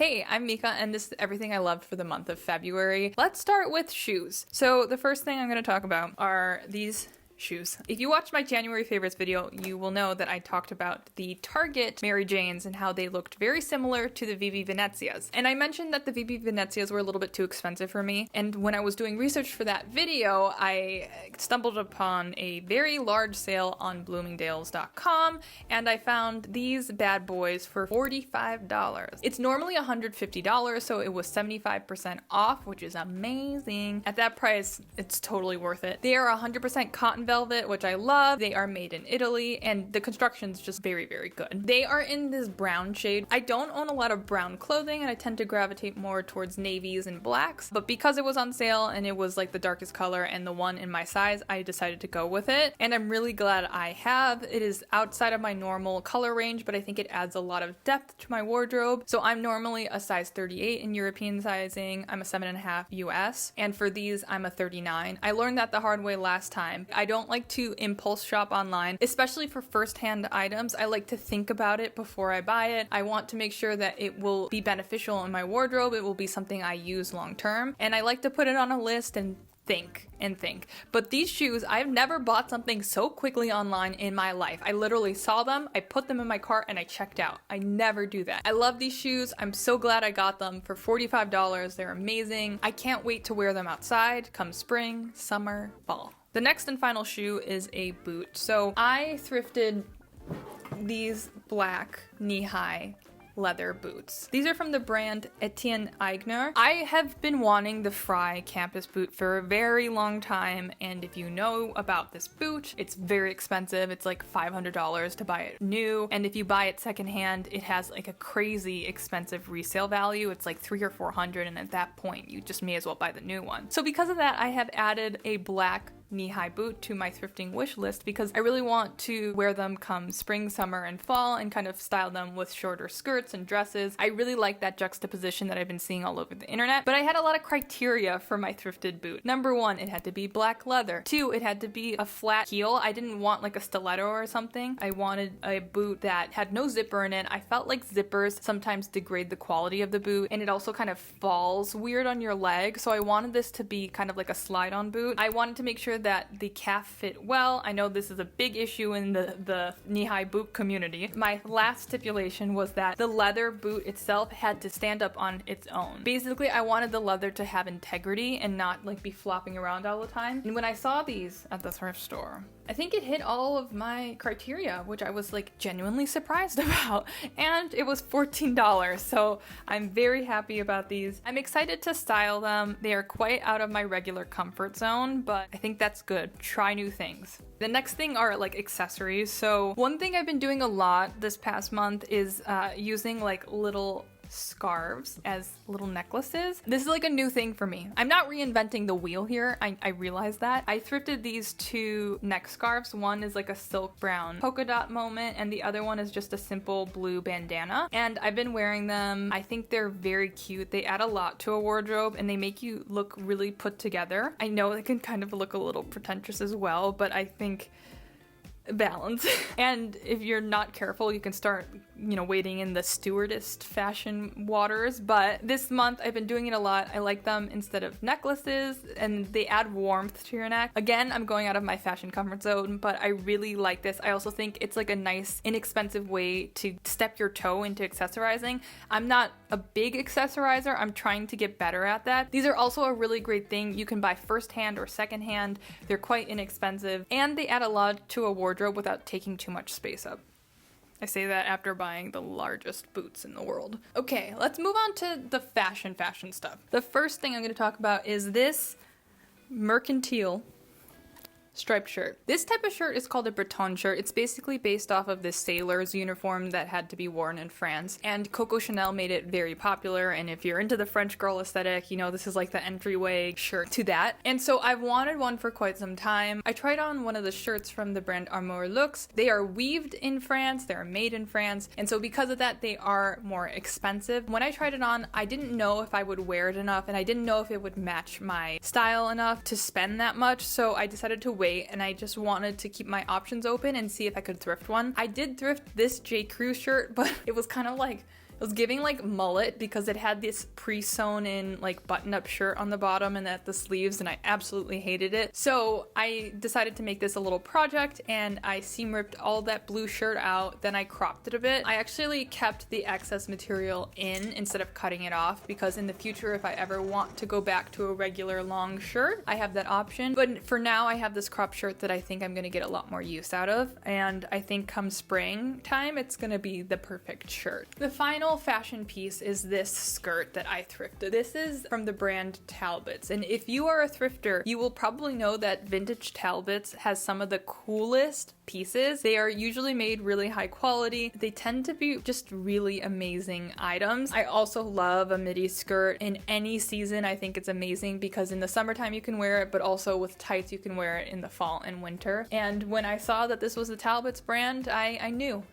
Hey, I'm Mika, and this is everything I loved for the month of February. Let's start with shoes. So the first thing I'm going to talk about are these shoes. If you watched my January favorites video, you will know that I talked about the Target Mary Janes and how they looked very similar to the Vibi Venezias. And I mentioned that the Vibi Venezias were a little bit too expensive for me. And when I was doing research for that video, I stumbled upon a very large sale on bloomingdales.com, and I found these bad boys for $45. It's normally $150, so it was 75% off, which is amazing. At that price, it's totally worth it. They are 100% cotton velvet, which I love. They are made in Italy, and the construction's just very, very good. They are in this brown shade. I don't own a lot of brown clothing, and I tend to gravitate more towards navies and blacks, but because it was on sale and it was like the darkest color and the one in my size, I decided to go with it, and I'm really glad I have. It is outside of my normal color range, but I think it adds a lot of depth to my wardrobe. So I'm normally a size 38 in European sizing. I'm a 7.5 US, and for these, I'm a 39. I learned that the hard way last time. I don't like to impulse shop online, especially for first-hand items. I like to think about it before I buy it. I want to make sure that it will be beneficial in my wardrobe. It will be something I use long-term, and I like to put it on a list and think. But these shoes, I've never bought something so quickly online in my life. I literally saw them, I put them in my cart, and I checked out. I never do that. I love these shoes. I'm so glad I got them for $45. They're amazing. I can't wait to wear them outside come spring, summer, fall. The next and final shoe is a boot. So I thrifted these black knee-high leather boots. These are from the brand Etienne Aigner. I have been wanting the Fry campus boot for a very long time, and if you know about this boot, it's very expensive. It's like $500 to buy it new, and if you buy it secondhand, it has like a crazy expensive resale value. It's like $300 or $400, and at that point, you just may as well buy the new one. So because of that, I have added a black knee-high boot to my thrifting wish list because I really want to wear them come spring, summer, and fall and kind of style them with shorter skirts and dresses. I really like that juxtaposition that I've been seeing all over the internet, but I had a lot of criteria for my thrifted boot. Number one, it had to be black leather. Two, it had to be a flat heel. I didn't want like a stiletto or something. I wanted a boot that had no zipper in it. I felt like zippers sometimes degrade the quality of the boot, and it also kind of falls weird on your leg, so I wanted this to be kind of like a slide-on boot. I wanted to make sure that the calf fit well. I know this is a big issue in the knee-high boot community. My last stipulation was that the leather boot itself had to stand up on its own. Basically, I wanted the leather to have integrity and not like be flopping around all the time. And when I saw these at the thrift store, I think it hit all of my criteria, which I was like genuinely surprised about. And it was $14, so I'm very happy about these. I'm excited to style them. They are quite out of my regular comfort zone, but I think that's good. Try new things. The next thing are like accessories. So one thing I've been doing a lot this past month is using like little scarves as little necklaces. This is like a new thing for me. I'm not reinventing the wheel here. I realize that. I thrifted these two neck scarves. One is like a silk brown polka dot moment, and the other one is just a simple blue bandana. And I've been wearing them. I think they're very cute. They add a lot to a wardrobe, and they make you look really put together. I know they can kind of look a little pretentious as well, but I think balance. And if you're not careful, you can start, wading in the stewardess fashion waters. But this month I've been doing it a lot. I like them instead of necklaces, and they add warmth to your neck. Again, I'm going out of my fashion comfort zone, but I really like this. I also think it's like a nice, inexpensive way to step your toe into accessorizing. I'm not a big accessorizer. I'm trying to get better at that. These are also a really great thing. You can buy firsthand or secondhand. They're quite inexpensive, and they add a lot to a wardrobe without taking too much space up. I say that after buying the largest boots in the world. Okay, let's move on to the fashion stuff. The first thing I'm going to talk about is this mercantile striped shirt. This type of shirt is called a Breton shirt. It's basically based off of this sailor's uniform that had to be worn in France, and Coco Chanel made it very popular, and if you're into the French girl aesthetic, this is like the entryway shirt to that. And so I've wanted one for quite some time. I tried on one of the shirts from the brand Amour Luxe. They are weaved in France, they're made in France, and so because of that, they are more expensive. When I tried it on, I didn't know if I would wear it enough, and I didn't know if it would match my style enough to spend that much, so I decided to wait, and I just wanted to keep my options open and see if I could thrift one. I did thrift this J. Crew shirt, but it was kind of like was giving like mullet because it had this pre-sewn in like button-up shirt on the bottom and at the sleeves, and I absolutely hated it. So I decided to make this a little project, and I seam ripped all that blue shirt out, then I cropped it a bit. I actually kept the excess material in instead of cutting it off, because in the future, if I ever want to go back to a regular long shirt, I have that option. But for now, I have this crop shirt that I think I'm gonna get a lot more use out of, and I think come springtime, it's gonna be the perfect shirt. The final fashion piece is this skirt that I thrifted. This is from the brand Talbots, and if you are a thrifter, you will probably know that vintage Talbots has some of the coolest pieces. They are usually made really high quality. They tend to be just really amazing items. I also love a midi skirt in any season. I think it's amazing because in the summertime you can wear it, but also with tights you can wear it in the fall and winter. And when I saw that this was the Talbots brand, I knew.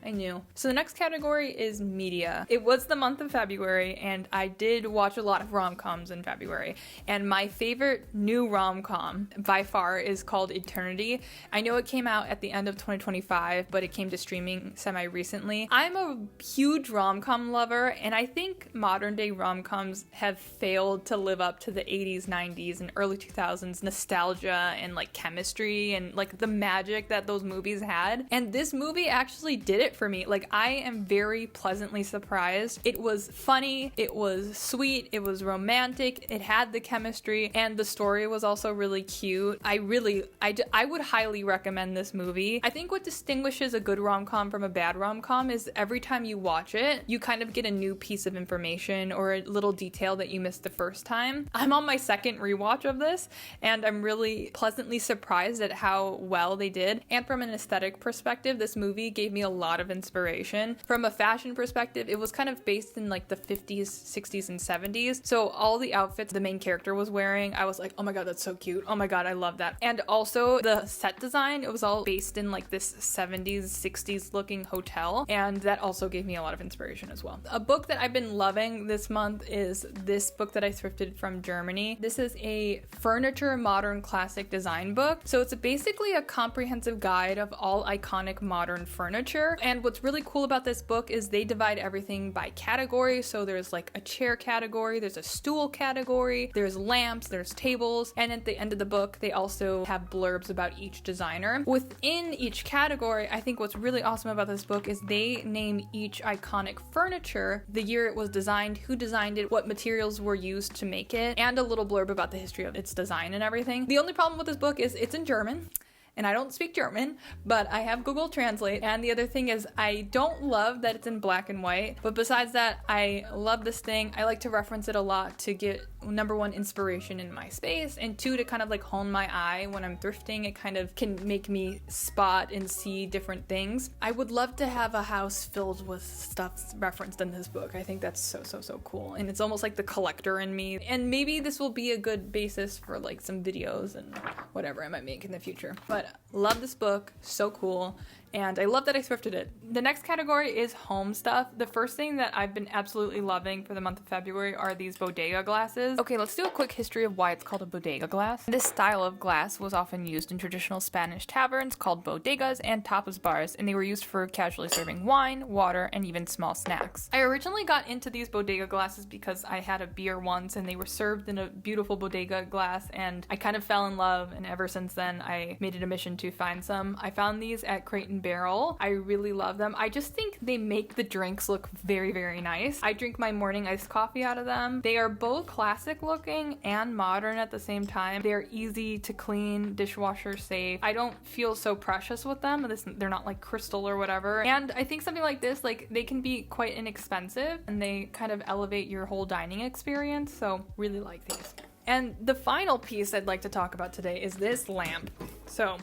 So the next category is media. It was the month of February, and I did watch a lot of rom-coms in February. And my favorite new rom-com by far is called Eternity. I know it came out at the end of 2025, but it came to streaming semi-recently. I'm a huge rom-com lover, and I think modern day rom-coms have failed to live up to the 80s, 90s, and early 2000s nostalgia and like chemistry and like the magic that those movies had. And this movie actually did it for me. Like, I am very pleasantly surprised. It was funny, it was sweet, it was romantic, it had the chemistry, and the story was also really cute. I would highly recommend this movie. I think what distinguishes a good rom-com from a bad rom-com is every time you watch it, you kind of get a new piece of information or a little detail that you missed the first time. I'm on my second rewatch of this, and I'm really pleasantly surprised at how well they did. And from an aesthetic perspective, this movie gave me a lot of inspiration. From a fashion perspective, it was kind of based in like the 50s, 60s, and 70s. So all the outfits the main character was wearing, I was like, oh my god, that's so cute. Oh my god, I love that. And also the set design, it was all based in like this 70s, 60s looking hotel, and that also gave me a lot of inspiration as well. A book that I've been loving this month is this book that I thrifted from Germany. This is a furniture modern classic design book. So it's basically a comprehensive guide of all iconic modern furniture. And what's really cool about this book is they divide everything by category. So there's like a chair category, there's a stool category, there's lamps, there's tables, and at the end of the book, they also have blurbs about each designer. Within each category, I think what's really awesome about this book is they name each iconic furniture, the year it was designed, who designed it, what materials were used to make it, and a little blurb about the history of its design and everything. The only problem with this book is it's in German, and I don't speak German, but I have Google Translate. And the other thing is I don't love that it's in black and white, but besides that, I love this thing. I like to reference it a lot to get, number one, inspiration in my space, and two, to kind of like hone my eye when I'm thrifting. It kind of can make me spot and see different things. I would love to have a house filled with stuff referenced in this book. I think that's so cool, and it's almost like the collector in me. And maybe this will be a good basis for like some videos and whatever I might make in the future. But love this book, so cool. And I love that I thrifted it. The next category is home stuff. The first thing that I've been absolutely loving for the month of February are these Bodega glasses. Okay, let's do a quick history of why it's called a Bodega glass. This style of glass was often used in traditional Spanish taverns called bodegas and tapas bars, and they were used for casually serving wine, water, and even small snacks. I originally got into these Bodega glasses because I had a beer once and they were served in a beautiful Bodega glass, and I kind of fell in love, and ever since then I made it a mission to find some. I found these at Crate & Barrel. I really love them. I just think they make the drinks look very nice. I drink my morning iced coffee out of them. They are both classic looking and modern at the same time. They're easy to clean, dishwasher safe. I don't feel so precious with them. They're not like crystal or whatever. And I think something like this, like, they can be quite inexpensive and they kind of elevate your whole dining experience. So really like these. And the final piece I'd like to talk about today is this lamp. So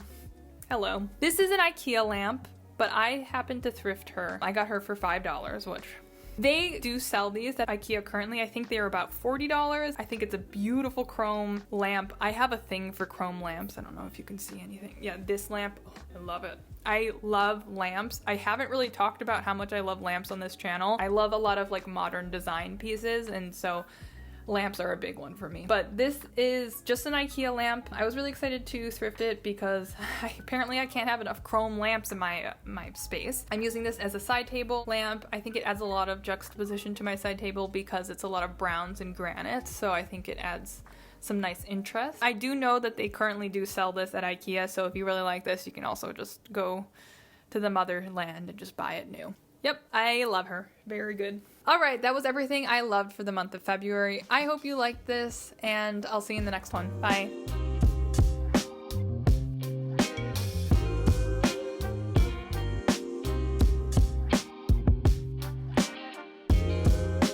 hello. This is an Ikea lamp, but I happened to thrift her. I got her for $5, which they do sell these at Ikea currently. I think they are about $40. I think it's a beautiful chrome lamp. I have a thing for chrome lamps. I don't know if you can see anything. Yeah, this lamp, oh, I love it. I love lamps. I haven't really talked about how much I love lamps on this channel. I love a lot of like modern design pieces, and so lamps are a big one for me. But this is just an Ikea lamp. I was really excited to thrift it because apparently I can't have enough chrome lamps in my space. I'm using this as a side table lamp. I think it adds a lot of juxtaposition to my side table because it's a lot of browns and granites, so I think it adds some nice interest. I do know that they currently do sell this at Ikea, so if you really like this, you can also just go to the motherland and just buy it new. Yep, I love her. Very good. All right, that was everything I loved for the month of February. I hope you liked this, and I'll see you in the next one. Bye.